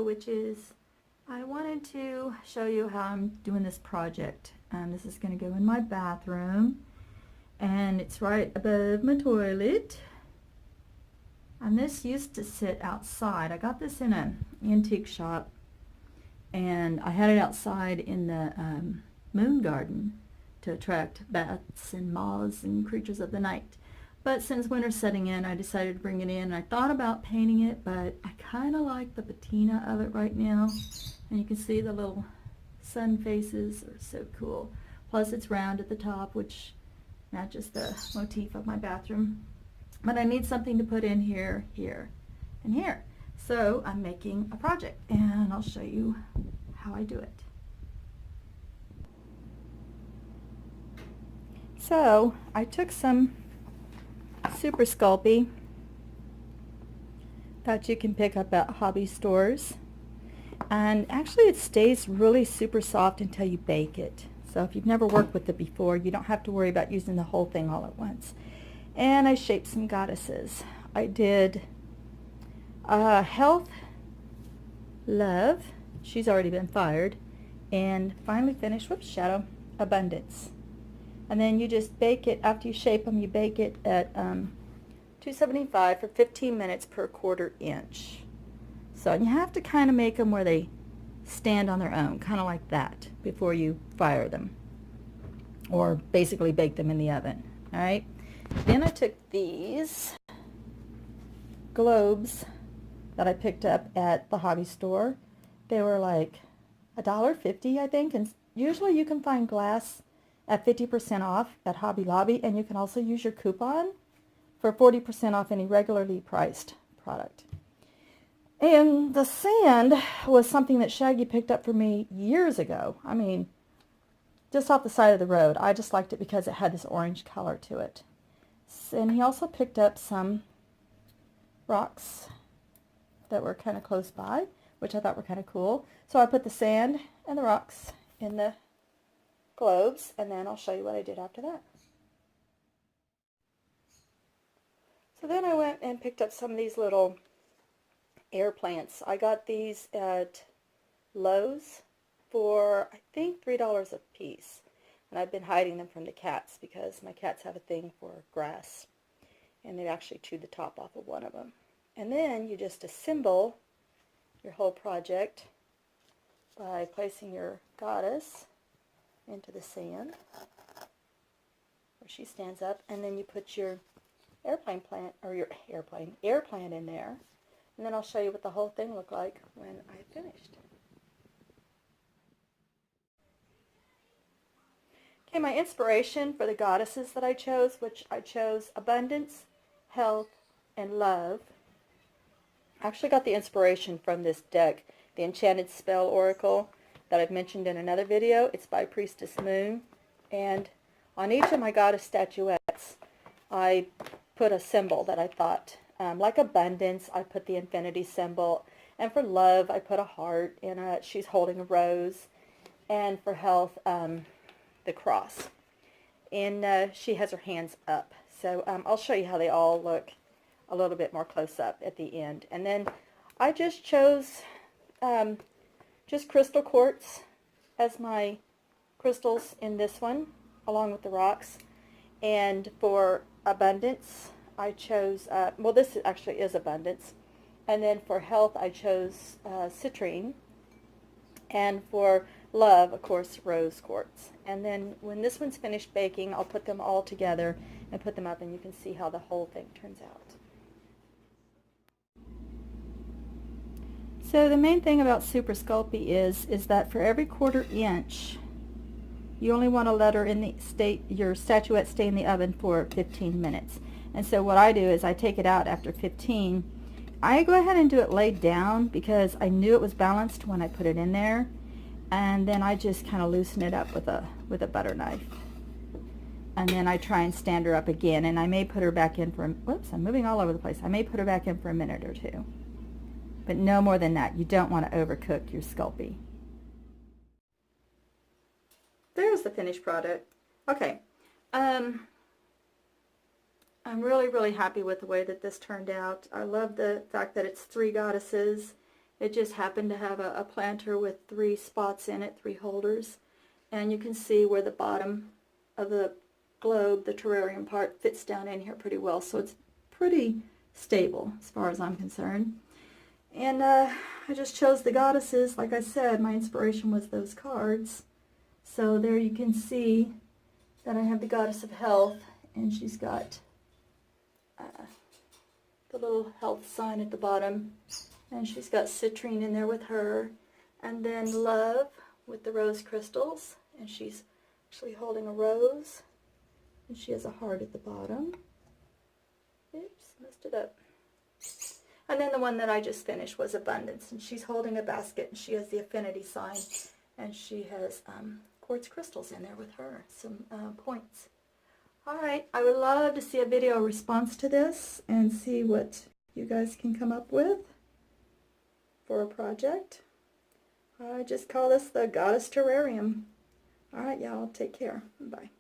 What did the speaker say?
witches. I wanted to show you how I'm doing this project. This is going to go in my bathroom, and it's right above my toilet. And this used to sit outside. I got this in an antique shop, and I had it outside in the moon garden to attract bats and moths and creatures of the night. But since winter's setting in, I decided to bring it in. I thought about painting it, but I kind of like the patina of it right now. And you can see the little sun faces are so cool. Plus it's round at the top, which matches the motif of my bathroom. But I need something to put in here, here, and here. So I'm making a project, and I'll show you how I do it. So I took some Super Sculpey that you can pick up at hobby stores, and actually it stays really super soft until you bake it. So if you've never worked with it before, you don't have to worry about using the whole thing all at once. And I shaped some goddesses. I did Health, Love, she's already been fired, and finally finished, whoops, Shadow, Abundance. And then you just bake it, after you shape them, you bake it at 275 for 15 minutes per 1/4 inch. So you have to kind of make them where they stand on their own, kind of like that, before you fire them, or basically bake them in the oven. All right. Then I took these globes that I picked up at the hobby store. They were like $1.50, I think, and usually you can find glass at 50% off at Hobby Lobby, and you can also use your coupon for 40% off any regularly priced product. And the sand was something that Shaggy picked up for me years ago. I mean, just off the side of the road. I just liked it because it had this orange color to it. And he also picked up some rocks that were kind of close by, which I thought were kind of cool. So I put the sand and the rocks in the globes, and then I'll show you what I did after that. So then I went and picked up some of these little air plants. I got these at Lowe's for, I think, $3 a piece. And I've been hiding them from the cats because my cats have a thing for grass. And they actually chewed the top off of one of them. And then you just assemble your whole project by placing your goddess into the sand where she stands up, and then you put your airplane plant, or your air plant in there, and then I'll show you what the whole thing looked like when I finished. Okay, my inspiration for the goddesses that I chose, which I chose Abundance, Health, and Love. I actually got the inspiration from this deck, the Enchanted Spell Oracle, that I've mentioned in another video. It's by Priestess Moon, and on each of my goddess statuettes I put a symbol that I thought, like Abundance, I put the infinity symbol, and for Love I put a heart, and she's holding a rose, and for Health the cross, and she has her hands up. So I'll show you how they all look a little bit more close up at the end. And then I just chose just crystal quartz as my crystals in this one, along with the rocks. And for Abundance, I chose, well, this actually is Abundance. And then for Health, I chose citrine. And for Love, of course, rose quartz. And then when this one's finished baking, I'll put them all together and put them up, and you can see how the whole thing turns out. So the main thing about Super Sculpey is that for every 1/4 inch, you only want to let her in your statuette stay in the oven for 15 minutes. And so what I do is I take it out after 15. I go ahead and do it laid down because I knew it was balanced when I put it in there. And then I just kind of loosen it up with a butter knife. And then I try and stand her up again, and I may put her back in for, whoops, I'm moving all over the place. I may put her back in for a minute or two. But no more than that. You don't want to overcook your Sculpey. There's the finished product. Okay. I'm really, really happy with the way that this turned out. I love the fact that it's 3 goddesses, It just happened to have a planter with 3 spots in it, 3 holders. And you can see where the bottom of the globe, the terrarium part, fits down in here pretty well. So it's pretty stable as far as I'm concerned. And I just chose the goddesses. Like I said, my inspiration was those cards. So there you can see that I have the goddess of health, and she's got the little health sign at the bottom, and she's got citrine in there with her, and then love with the rose crystals, and she's actually holding a rose, and she has a heart at the bottom. Oops, messed it up. And then the one that I just finished was abundance, and she's holding a basket, and she has the affinity sign, and she has quartz crystals in there with her, some points. All right, I would love to see a video response to this and see what you guys can come up with for a project. I just call this the Goddess Terrarium. All right, y'all, take care. Bye.